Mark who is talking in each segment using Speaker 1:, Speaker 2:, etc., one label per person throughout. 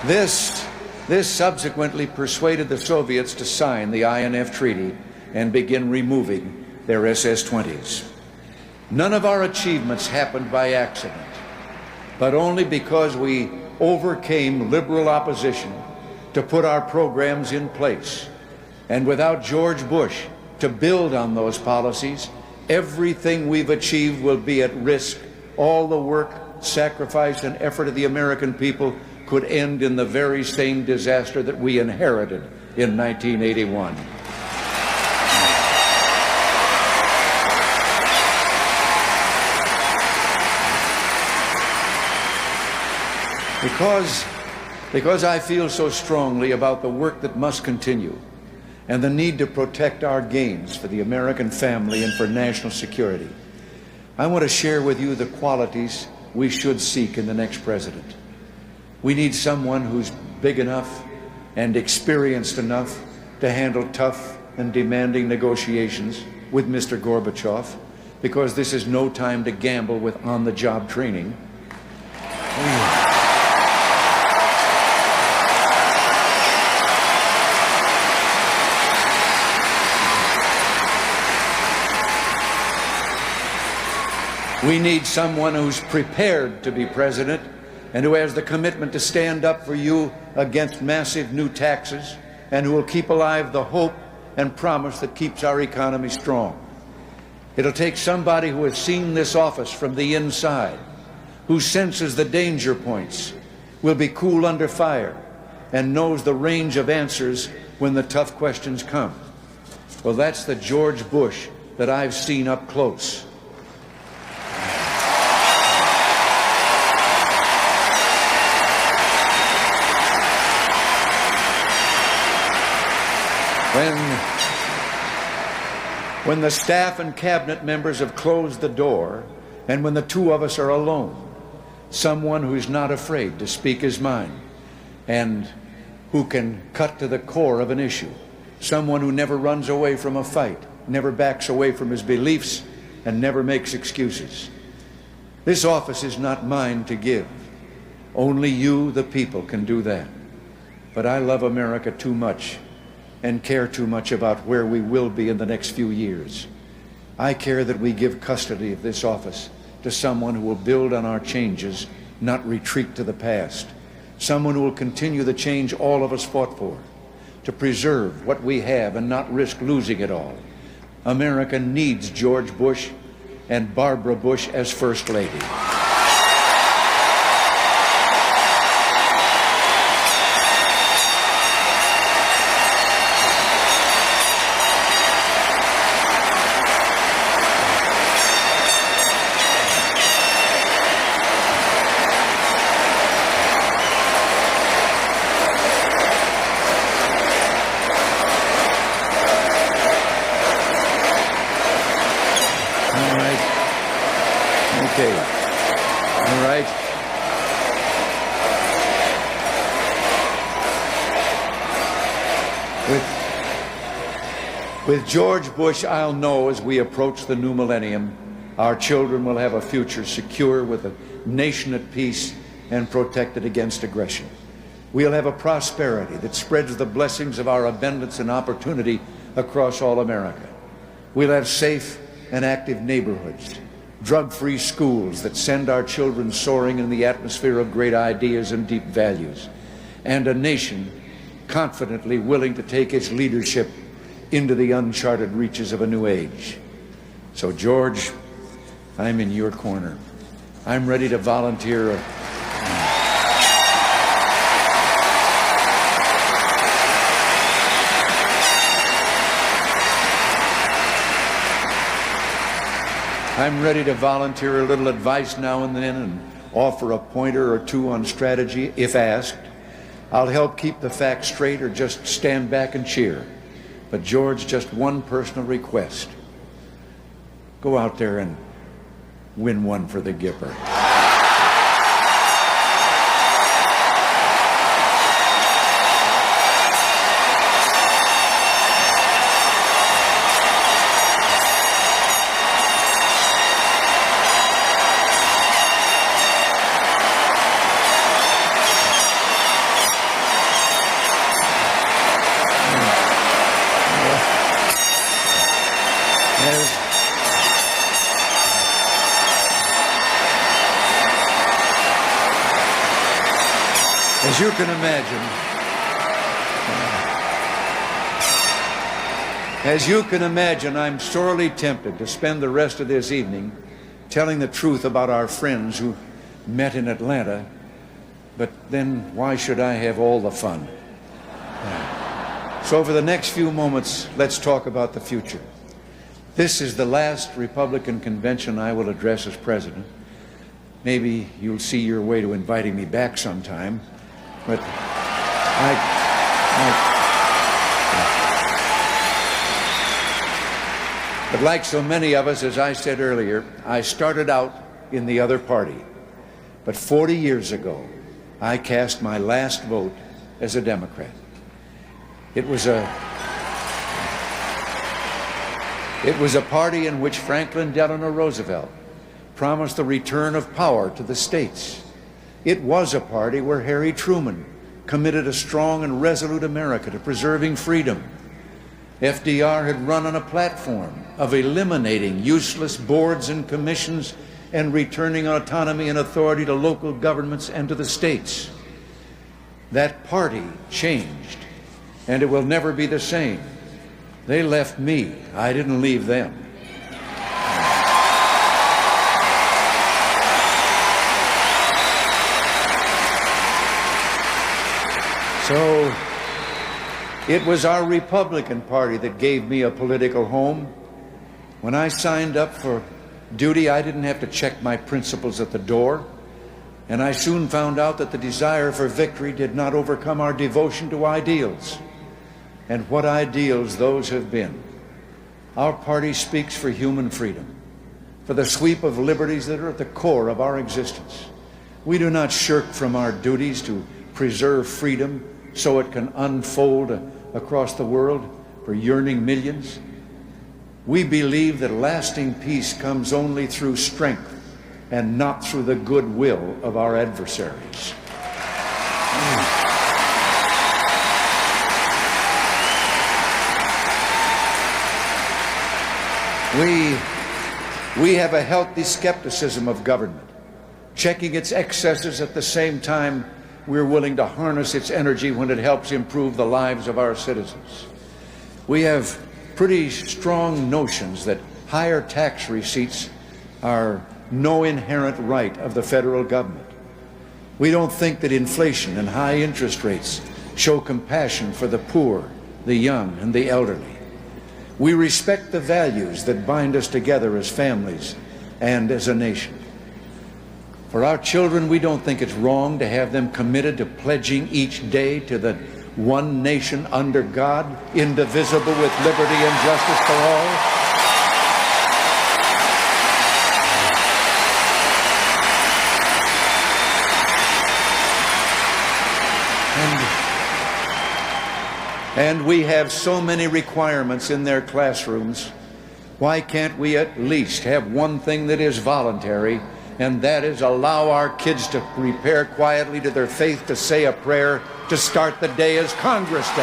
Speaker 1: This subsequently persuaded the Soviets to sign the INF Treaty and begin removing their SS-20s. None of our achievements happened by accident, but only because we overcame liberal opposition to put our programs in place. And without George Bush to build on those policies, everything we've achieved will be at risk. All the work, sacrifice, and effort of the American people could end in the very same disaster that we inherited in 1981. Because I feel so strongly about the work that must continue and the need to protect our gains for the American family and for national security, I want to share with you the qualities we should seek in the next president. We need someone who's big enough and experienced enough to handle tough and demanding negotiations with Mr. Gorbachev, because this is no time to gamble with on-the-job training. We need someone who's prepared to be president and who has the commitment to stand up for you against massive new taxes, and who will keep alive the hope and promise that keeps our economy strong. It'll take somebody who has seen this office from the inside, who senses the danger points, will be cool under fire, and knows the range of answers when the tough questions come. Well, that's the George Bush that I've seen up close. When the staff and cabinet members have closed the door, and when the two of us are alone, someone who's not afraid to speak his mind and who can cut to the core of an issue, someone who never runs away from a fight, never backs away from his beliefs, and never makes excuses. This office is not mine to give. Only you, the people, can do that. But I love America too much and care too much about where we will be in the next few years. I care that we give custody of this office to someone who will build on our changes, not retreat to the past. Someone who will continue the change all of us fought for, to preserve what we have and not risk losing it all. America needs George Bush and Barbara Bush as First Lady. With George Bush, I'll know as we approach the new millennium, our children will have a future secure with a nation at peace and protected against aggression. We'll have a prosperity that spreads the blessings of our abundance and opportunity across all America. We'll have safe and active neighborhoods, drug-free schools that send our children soaring in the atmosphere of great ideas and deep values, and a nation confidently willing to take its leadership into the uncharted reaches of a new age. So, George, I'm in your corner. I'm ready to volunteer. I'm ready to volunteer a little advice now and then and offer a pointer or two on strategy, if asked. I'll help keep the facts straight or just stand back and cheer. But George, just one personal request. Go out there and win one for the Gipper. As you can imagine, I'm sorely tempted to spend the rest of this evening telling the truth about our friends who met in Atlanta, but then why should I have all the fun? So for the next few moments, let's talk about the future. This is the last Republican convention I will address as president. Maybe you'll see your way to inviting me back sometime, but But like so many of us, as I said earlier, I started out in the other party. But 40 years ago, I cast my last vote as a Democrat. It was a party in which Franklin Delano Roosevelt promised the return of power to the states. It was a party where Harry Truman committed a strong and resolute America to preserving freedom. FDR had run on a platform of eliminating useless boards and commissions and returning autonomy and authority to local governments and to the states. That party changed, and it will never be the same. They left me. I didn't leave them. So it was our Republican Party that gave me a political home. When I signed up for duty, I didn't have to check my principles at the door, and I soon found out that the desire for victory did not overcome our devotion to ideals. And what ideals those have been. Our party speaks for human freedom, for the sweep of liberties that are at the core of our existence. We do not shirk from our duties to preserve freedom so it can unfold across the world for yearning millions. We believe that lasting peace comes only through strength and not through the goodwill of our adversaries. We have a healthy skepticism of government, checking its excesses at the same time we're willing to harness its energy when it helps improve the lives of our citizens. We have pretty strong notions that higher tax receipts are no inherent right of the federal government. We don't think that inflation and high interest rates show compassion for the poor, the young, and the elderly. We respect the values that bind us together as families and as a nation. For our children, we don't think it's wrong to have them committed to pledging each day to the one nation under God, indivisible with liberty and justice for all. And we have so many requirements in their classrooms. Why can't we at least have one thing that is voluntary, and that is allow our kids to repair quietly to their faith, to say a prayer, to start the day as Congress does.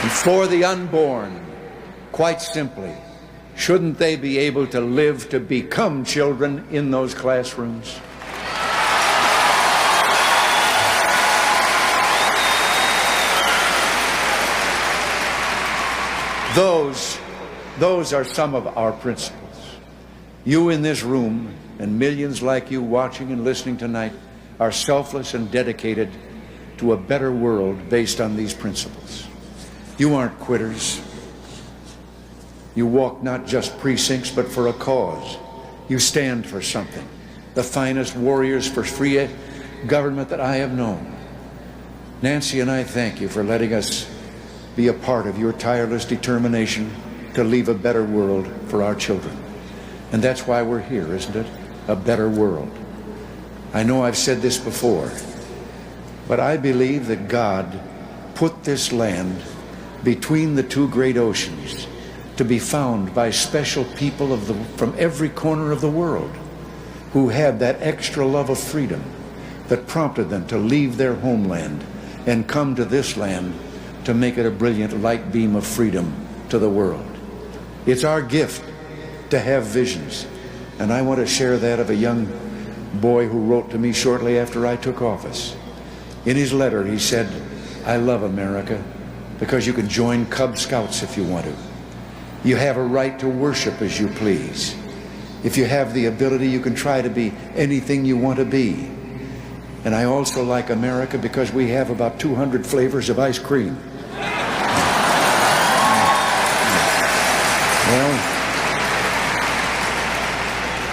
Speaker 1: And for the unborn, quite simply, shouldn't they be able to live to become children in those classrooms? Those are some of our principles. You in this room and millions like you watching and listening tonight are selfless and dedicated to a better world based on these principles. You aren't quitters. You walk not just precincts, but for a cause. You stand for something. The finest warriors for free government that I have known. Nancy and I thank you for letting us be a part of your tireless determination to leave a better world for our children. And that's why we're here, isn't it? A better world. I know I've said this before, but I believe that God put this land between the two great oceans to be found by special people from every corner of the world who had that extra love of freedom that prompted them to leave their homeland and come to this land to make it a brilliant light beam of freedom to the world. It's our gift to have visions, and I want to share that of a young boy who wrote to me shortly after I took office. In his letter, he said, "I love America because you can join Cub Scouts if you want to. You have a right to worship as you please. If you have the ability, you can try to be anything you want to be. And I also like America because we have about 200 flavors of ice cream." Well,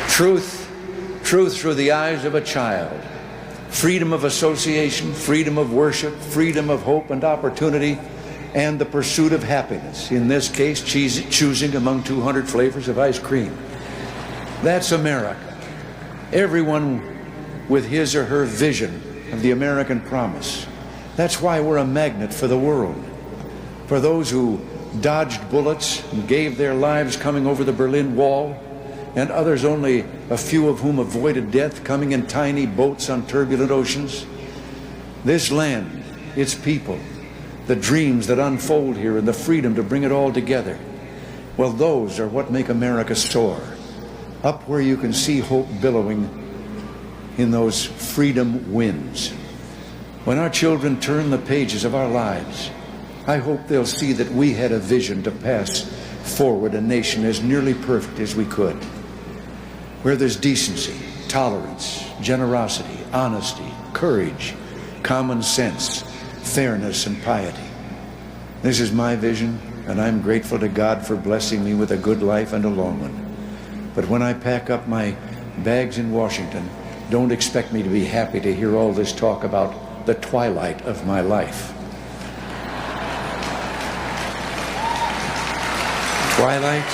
Speaker 1: truth through the eyes of a child, freedom of association, freedom of worship, freedom of hope and opportunity, and the pursuit of happiness, in this case choosing among 200 flavors of ice cream. That's America. Everyone with his or her vision of the American promise. That's why we're a magnet for the world. For those who dodged bullets and gave their lives coming over the Berlin Wall, and others, only a few of whom avoided death, coming in tiny boats on turbulent oceans. This land, its people, the dreams that unfold here, and the freedom to bring it all together, well, those are what make America soar. Up where you can see hope billowing in those freedom winds. When our children turn the pages of our lives, I hope they'll see that we had a vision to pass forward a nation as nearly perfect as we could, where there's decency, tolerance, generosity, honesty, courage, common sense, fairness, and piety. This is my vision, and I'm grateful to God for blessing me with a good life and a long one. But when I pack up my bags in Washington, don't expect me to be happy to hear all this talk about the twilight of my life. Twilight?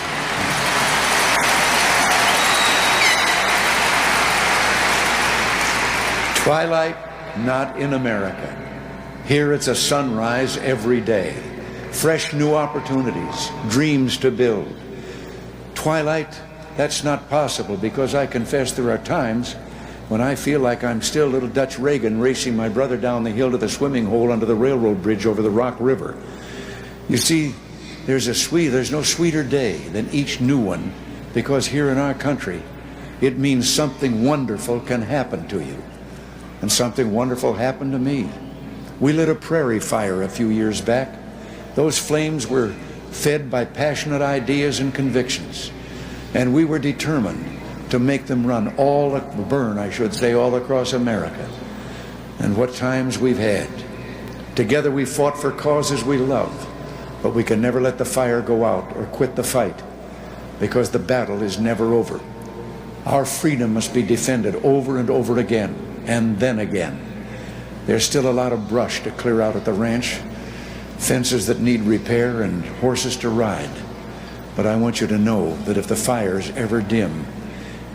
Speaker 1: Twilight, not in America. Here it's a sunrise every day. Fresh new opportunities, dreams to build. Twilight, that's not possible because I confess there are times when I feel like I'm still little Dutch Reagan racing my brother down the hill to the swimming hole under the railroad bridge over the Rock River. You see, there's no sweeter day than each new one, because here in our country, it means something wonderful can happen to you. And something wonderful happened to me. We lit a prairie fire a few years back. Those flames were fed by passionate ideas and convictions. And we were determined to make them burn all across America. And what times we've had. Together we fought for causes we love, but we can never let the fire go out or quit the fight, because the battle is never over. Our freedom must be defended over and over again, and then again. There's still a lot of brush to clear out at the ranch, fences that need repair, and horses to ride. But I want you to know that if the fire's ever dim,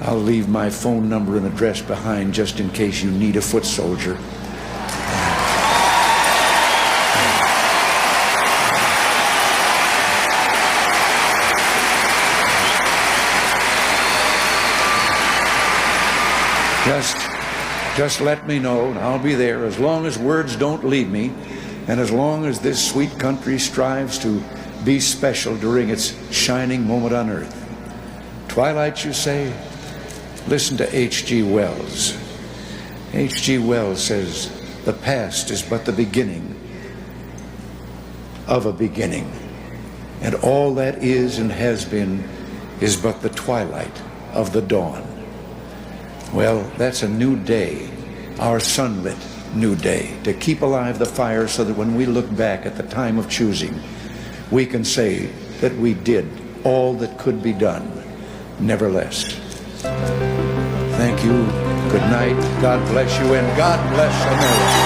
Speaker 1: I'll leave my phone number and address behind just in case you need a foot soldier. Just let me know, and I'll be there as long as words don't leave me, and as long as this sweet country strives to be special during its shining moment on earth. Twilight, you say? Listen to H.G. Wells. H.G. Wells says, "The past is but the beginning of a beginning, and all that is and has been is but the twilight of the dawn." Well, that's a new day, our sunlit new day, to keep alive the fire so that when we look back at the time of choosing, we can say that we did all that could be done, never less. Thank you. Good night. God bless you, and God bless America.